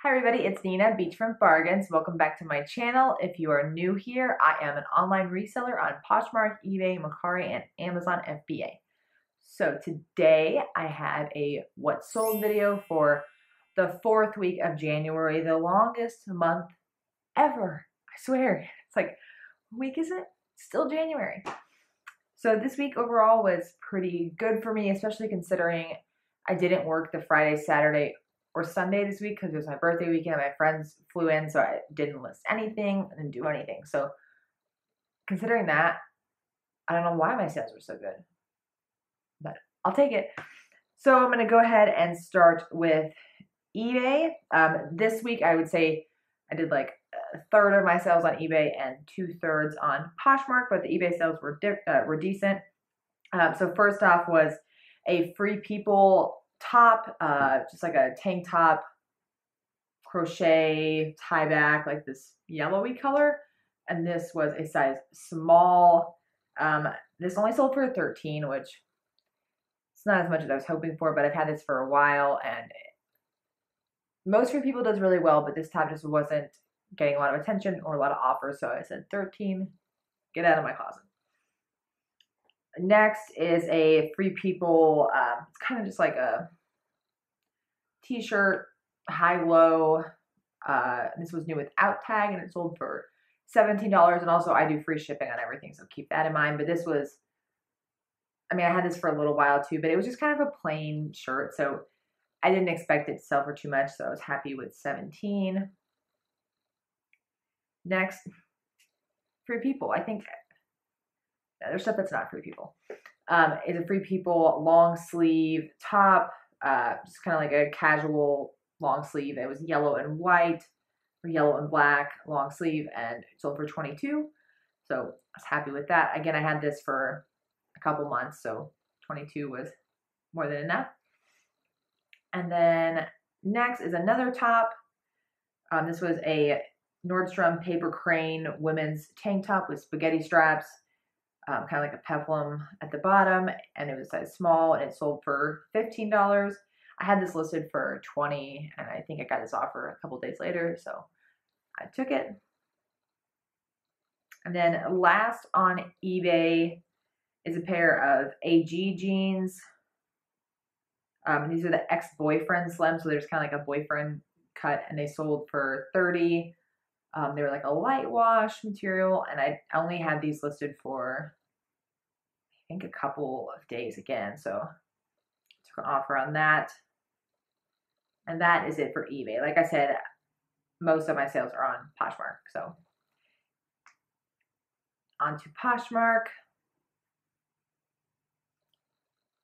Hi everybody, it's Nina, Beachfront Bargains. Welcome back to my channel. If you are new here, I am an online reseller on Poshmark, eBay, Mercari, and Amazon FBA. So today I have a what sold video for the 4th week of January, the longest month ever. I swear. It's like, what week is it? Still January. So this week overall was pretty good for me, especially considering I didn't work the Friday, Saturday, or Sunday this week because it was my birthday weekend. My friends flew in, so I didn't list anything, I didn't do anything. So considering that, I don't know why my sales were so good, but I'll take it. So I'm going to go ahead and start with eBay. This week, I would say I did like a third of my sales on eBay and 2/3 on Poshmark, but the eBay sales were decent. So first off was a Free People top, just like a tank top, crochet, tie back, like this yellowy color. And this was a size small. This only sold for 13, which it's not as much as I was hoping for, but I've had this for a while, and most Free People does really well, but this top just wasn't getting a lot of attention or a lot of offers. So I said 13, get out of my closet. Next is a Free People, it's kind of just like a t-shirt, high-low. This was new without tag, and it sold for $17. And also I do free shipping on everything, so keep that in mind. But this was, I mean, I had this for a little while too, but it was just kind of a plain shirt, so I didn't expect it to sell for too much, so I was happy with 17. Next, Free People. I think there's stuff that's not Free People. Is a Free People long sleeve top, just kind of like a casual long sleeve. It was yellow and white, or yellow and black long sleeve, and it sold for 22. So I was happy with that. Again, I had this for a couple months, so 22 was more than enough. And then next is another top. This was a Nordstrom paper crane women's tank top with spaghetti straps, kind of like a peplum at the bottom, and it was size small, and it sold for $15. I had this listed for $20, and I think I got this offer a couple days later, so I took it. And then last on eBay is a pair of AG jeans. These are the ex-boyfriend slim, so there's kind of like a boyfriend cut, and they sold for $30. They were like a light wash material, and I only had these listed for, I think, a couple of days again, so I took an offer on that. And that is it for eBay. Like I said, most of my sales are on Poshmark, so on to Poshmark.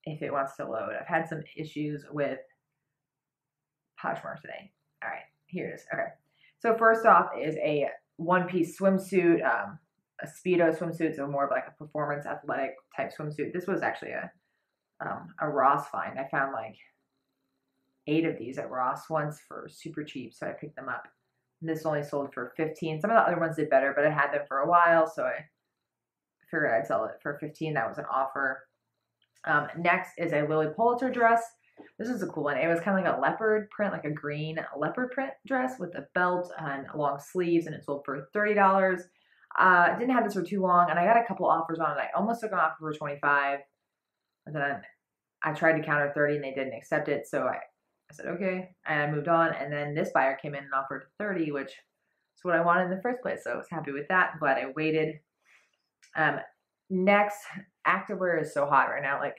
If it wants to load. I've had some issues with Poshmark today. All right, here it is. Okay. So first off is a one-piece swimsuit, a Speedo swimsuit, so more of like a performance athletic type swimsuit. This was actually a Ross find. I found like 8 of these at Ross once for super cheap, so I picked them up. And this only sold for 15. Some of the other ones did better, but I had them for a while, so I figured I'd sell it for 15. That was an offer. Next is a Lilly Pulitzer dress. This is a cool one. It was kind of like a leopard print, like a green leopard print dress with a belt and long sleeves, and it sold for $30. Didn't have this for too long, and I got a couple offers on it. I almost took an offer for 25, and then I tried to counter 30, and they didn't accept it, so I said, okay, and I moved on, and then this buyer came in and offered 30, which is what I wanted in the first place, so I was happy with that. I'm glad I waited. Next, activewear is so hot right now. Like,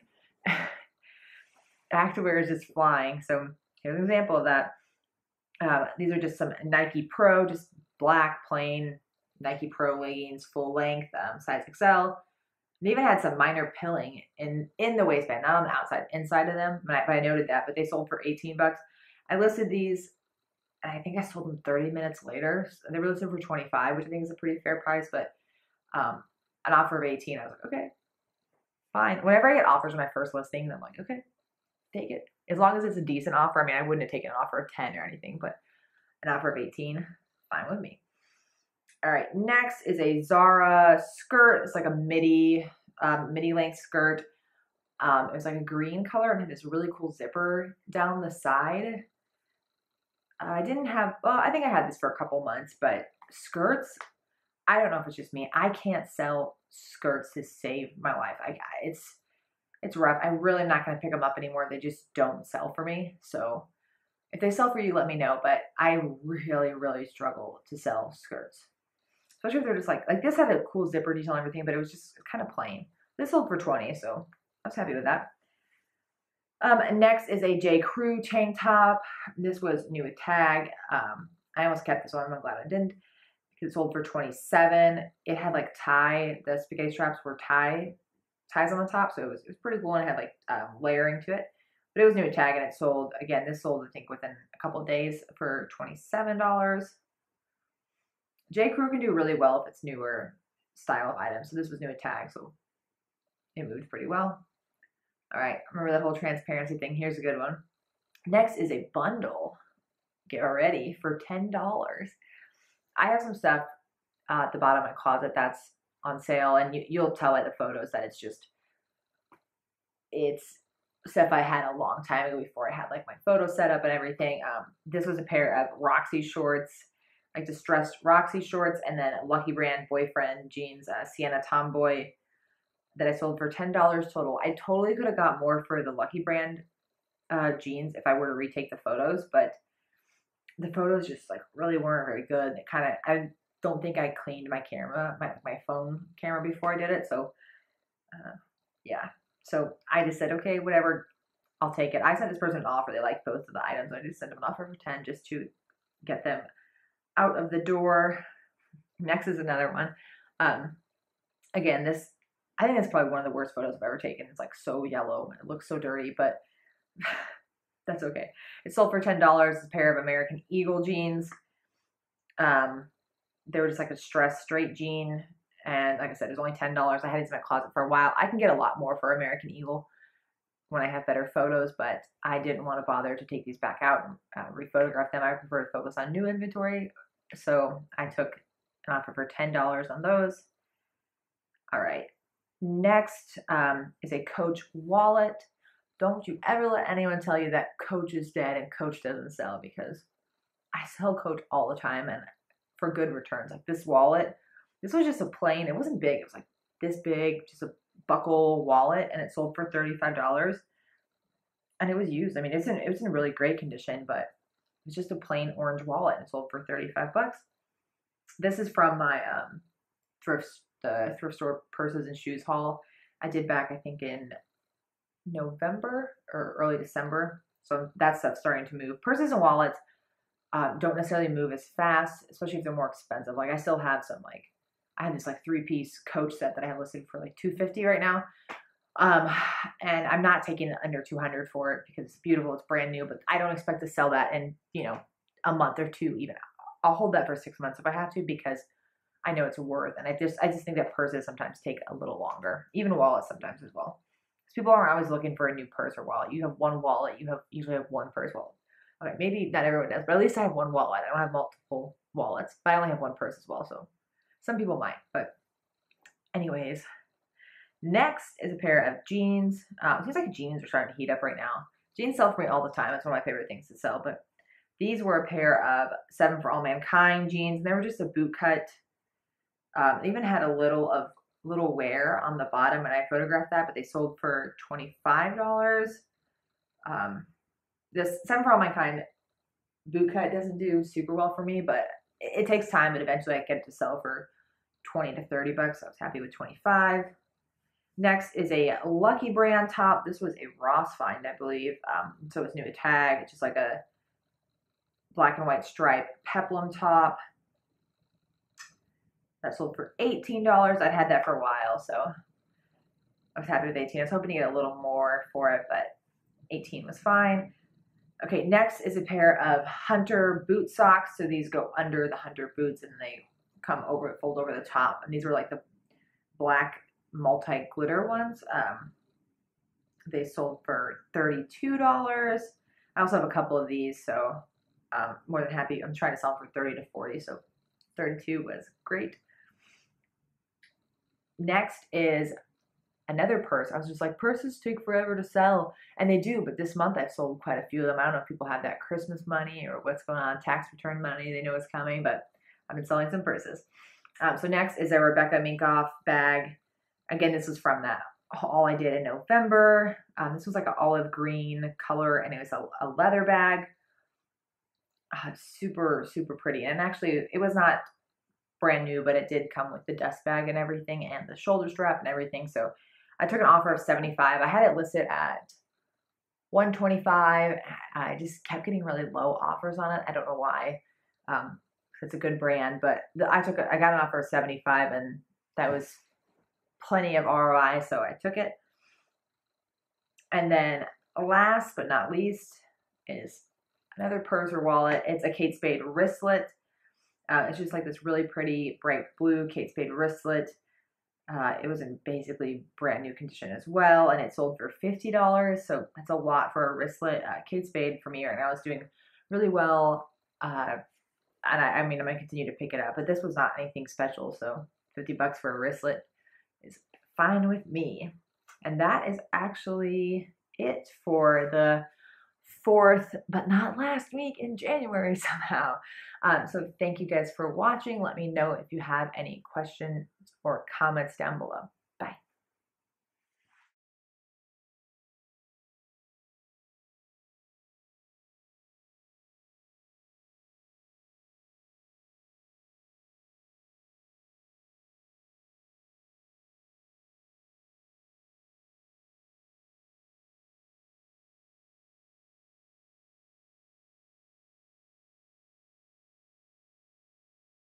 activewear is just flying. So here's an example of that. These are just some Nike Pro, just black, plain Nike Pro leggings, full length, size XL. They even had some minor pilling in the waistband, not on the outside, inside of them. But I noted that, but they sold for $18. I listed these, and I think I sold them 30 minutes later. So they were listed for 25, which I think is a pretty fair price, but an offer of 18, I was like, okay, fine. Whenever I get offers on my first listing, I'm like, okay, take it. As long as it's a decent offer. I mean, I wouldn't have taken an offer of 10 or anything, but an offer of 18, fine with me. All right, next is a Zara skirt. It's like a midi length skirt. It was like a green color and had this really cool zipper down the side. I didn't have, well, I think I had this for a couple months, but skirts, I don't know if it's just me. I can't sell skirts to save my life. It's rough. I'm really not going to pick them up anymore. They just don't sell for me. So if they sell for you, let me know. But I really, really struggle to sell skirts. Especially if they're just like this had a cool zipper detail and everything, but it was just kind of plain. This sold for $20, so I was happy with that. Next is a J. Crew tank top. This was new with tag. I almost kept this one. I'm glad I didn't. It sold for $27. It had like the spaghetti straps were ties on the top, so it was pretty cool, and it had like layering to it. But it was new with tag, and it sold, again, this sold I think within a couple of days for $27. J. Crew can do really well if it's newer style of items. So this was new with tag, so it moved pretty well. All right, remember that whole transparency thing. Here's a good one. Next is a bundle. Get ready for $10. I have some stuff at the bottom of my closet that's on sale, and you'll tell by the photos that it's stuff I had a long time ago before I had like my photo set up and everything. This was a pair of Roxy shorts, like distressed Roxy shorts, and then Lucky Brand boyfriend jeans, Sienna Tomboy, that I sold for $10 total. I totally could have got more for the Lucky Brand jeans if I were to retake the photos, but the photos just like really weren't very good. I don't think I cleaned my camera, my phone camera before I did it. So yeah. So I just said, okay, whatever, I'll take it. I sent this person an offer. They liked both of the items. I just sent them an offer for 10 just to get them out of the door. Next is another one. Again, I think it's probably one of the worst photos I've ever taken. It's like so yellow. It looks so dirty, but that's okay. It sold for $10. It's a pair of American Eagle jeans. They were just like a straight jean. And like I said, it was only $10. I had these in my closet for a while. I can get a lot more for American Eagle when I have better photos, but I didn't want to bother to take these back out and rephotograph them. I prefer to focus on new inventory. So I took an offer for $10 on those. All right. Next is a Coach wallet. Don't you ever let anyone tell you that Coach is dead and Coach doesn't sell, because I sell Coach all the time and for good returns. Like this wallet, this was just a plain, it wasn't big. It was like this big, just a buckle wallet, and it sold for $35. And it was used. I mean, it was in really great condition, but it's just a plain orange wallet, and it sold for $35. This is from my thrift store purses and shoes haul I did back, I think, in November or early December. So that stuff's starting to move. Purses and wallets don't necessarily move as fast, especially if they're more expensive. Like I still have some, like I have this like 3-piece Coach set that I have listed for like $250 right now. And I'm not taking under $200 for it because it's beautiful, it's brand new, but I don't expect to sell that in, a month or two even. I'll hold that for 6 months if I have to, because I know it's worth, and I just think that purses sometimes take a little longer, even wallets sometimes as well. Because people aren't always looking for a new purse or wallet. You have one wallet, usually have one purse wallet. Okay, maybe not everyone does, but at least I have one wallet. I don't have multiple wallets, but I only have one purse as well, so some people might. But anyways, next is a pair of jeans. It seems like jeans are starting to heat up right now. Jeans sell for me all the time. It's one of my favorite things to sell, but these were a pair of 7 for All Mankind jeans, and they were just a boot cut. They even had a little wear on the bottom, and I photographed that, but they sold for $25. This 7 for All Mankind boot cut doesn't do super well for me, but it takes time, but eventually I get it to sell for $20 to $30. So I was happy with $25. Next is a Lucky Brand top. This was a Ross find, I believe. So it's new to tag. It's just like a black and white stripe peplum top. That sold for $18. I'd had that for a while, so I was happy with 18. I was hoping to get a little more for it, but 18 was fine. Okay, next is a pair of Hunter boot socks. So these go under the Hunter boots, and they come over, fold over the top. And these were like the black multi-glitter ones. They sold for $32. I also have a couple of these, so more than happy. I'm trying to sell them for $30 to $40, so $32 was great. Next is another purse. I was just like, purses take forever to sell. And they do, but this month I've sold quite a few of them. I don't know if people have that Christmas money or what's going on, tax return money. They know it's coming, but I've been selling some purses. So next is a Rebecca Minkoff bag. Again, this was from that haul I did in November. This was like an olive green color, and it was a leather bag. Super, super pretty. And actually, it was not brand new, but it did come with the dust bag and everything and the shoulder strap and everything. So I took an offer of $75. I had it listed at $125. I just kept getting really low offers on it. I don't know why. It's a good brand, but I got an offer of $75, and that was plenty of ROI, so I took it. And then last but not least is another purse or wallet. It's a Kate Spade wristlet. It's just like this really pretty bright blue Kate Spade wristlet. It was in basically brand new condition as well, and it sold for $50, so that's a lot for a wristlet. Kate Spade for me right now is doing really well, and I mean, I'm going to continue to pick it up, but this was not anything special, so $50 for a wristlet is fine with me. And that is actually it for the fourth, but not last week in January somehow. So thank you guys for watching. Let me know if you have any questions or comments down below.